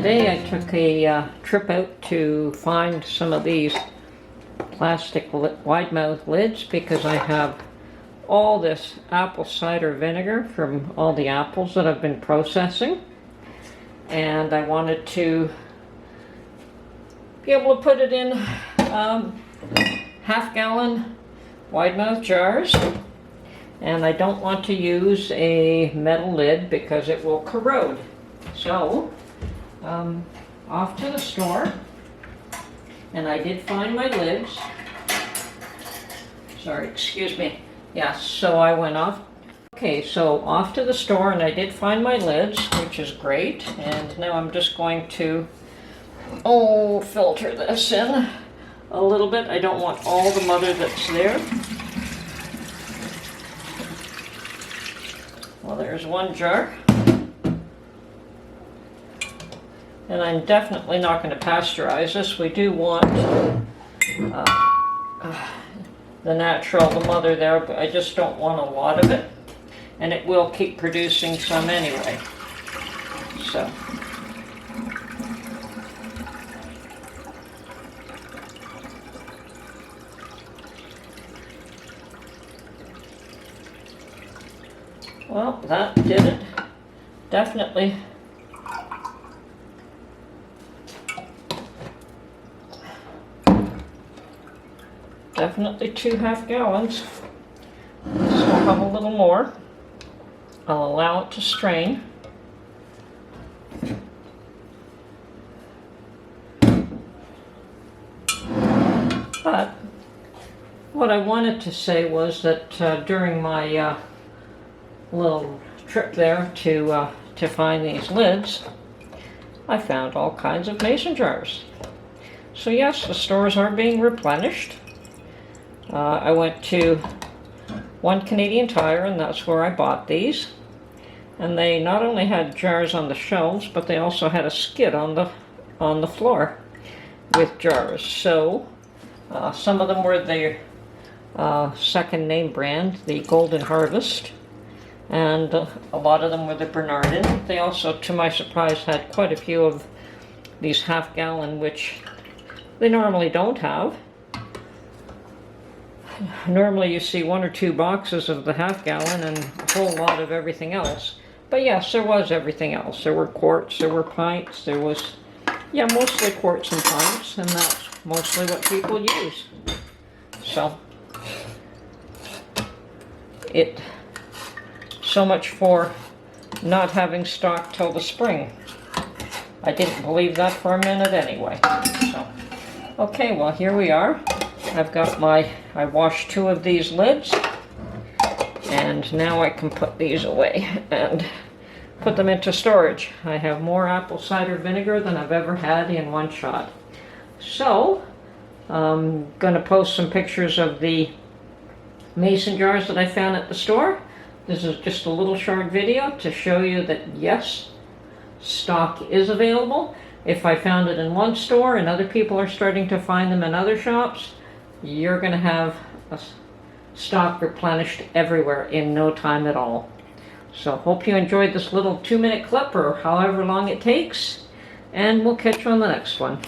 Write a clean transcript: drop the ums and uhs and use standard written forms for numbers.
Today I took a trip out to find some of these plastic wide mouth lids because I have all this apple cider vinegar from all the apples that I've been processing, and I wanted to be able to put it in half-gallon wide mouth jars, and I don't want to use a metal lid because it will corrode. So off to the store, and I did find my lids. Sorry, excuse me. Yes, so I went off. Okay, so off to the store, and I did find my lids, which is great. And now I'm just going to filter this in a little bit. I don't want all the mother that's there. Well, there's one jar. And I'm definitely not going to pasteurize this. We do want the natural, the mother there, but I just don't want a lot of it. And it will keep producing some anyway. So. Well, that did it. Definitely. Definitely 2 half-gallons. So I'll have a little more. I'll allow it to strain. But what I wanted to say was that during my little trip there to find these lids, I found all kinds of mason jars. So yes, the stores are being replenished. I went to One Canadian Tire, and that's where I bought these. And they not only had jars on the shelves, but they also had a skid on the floor with jars. So some of them were the second name brand, the Golden Harvest, and a lot of them were the Bernardin. They also, to my surprise, had quite a few of these half-gallon, which they normally don't have. Normally you see 1 or 2 boxes of the half-gallon and a whole lot of everything else. But yes, there was everything else. There were quarts, there were pints, there was, yeah, mostly quarts and pints, and that's mostly what people use. So, so much for not having stock till the spring. I didn't believe that for a minute anyway. So, okay, well, here we are. I've got I washed 2 of these lids, and now I can put these away and put them into storage. I have more apple cider vinegar than I've ever had in one shot. So, I'm going to post some pictures of the mason jars that I found at the store. This is just a little short video to show you that yes, stock is available. If I found it in one store and other people are starting to find them in other shops, you're going to have a stock replenished everywhere in no time at all. So hope you enjoyed this little 2-minute clip, or however long it takes, and we'll catch you on the next one.